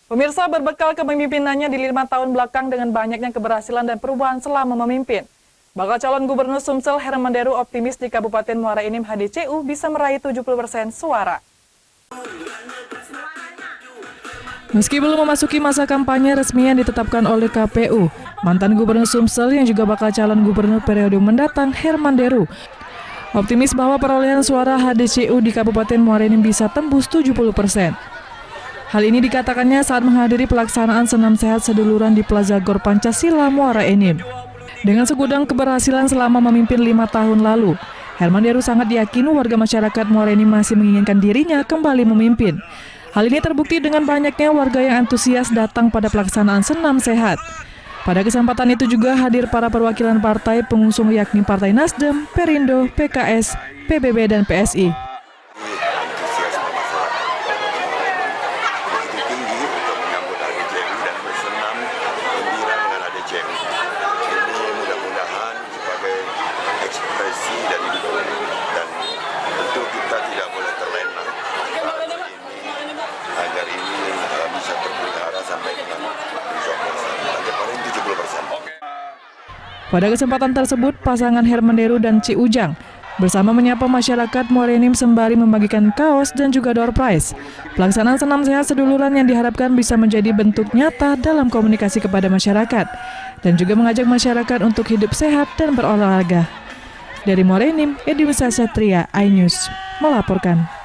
Pemirsa, berbekal kepemimpinannya di 5 tahun belakang dengan banyaknya keberhasilan dan perubahan selama memimpin, bakal calon gubernur Sumsel Herman Deru optimis di Kabupaten Muara Enim HDCU bisa meraih 70% suara. Meski belum memasuki masa kampanye resmi yang ditetapkan oleh KPU, mantan gubernur Sumsel yang juga bakal calon gubernur periode mendatang Herman Deru optimis bahwa perolehan suara HDCU di Kabupaten Muara Enim bisa tembus 70%. Hal ini dikatakannya saat menghadiri pelaksanaan senam sehat seduluran di Plaza Gor Pancasila Muara Enim. Dengan segudang keberhasilan selama memimpin 5 tahun lalu, Herman Deru sangat yakin warga masyarakat Muara Enim masih menginginkan dirinya kembali memimpin. Hal ini terbukti dengan banyaknya warga yang antusias datang pada pelaksanaan senam sehat. Pada kesempatan itu juga hadir para perwakilan partai pengusung yakni Partai Nasdem, Perindo, PKS, PBB, dan PSI. Agar ini bisa terpelihara sampai ke 70%. Pada kesempatan tersebut, pasangan Herman Deru dan Ci Ujang bersama menyapa masyarakat Muara Enim sembari membagikan kaos dan juga door prize. Pelaksanaan senam sehat seduluran yang diharapkan bisa menjadi bentuk nyata dalam komunikasi kepada masyarakat dan juga mengajak masyarakat untuk hidup sehat dan berolahraga. Dari Muara Enim, Edi Wisasatria, iNews melaporkan.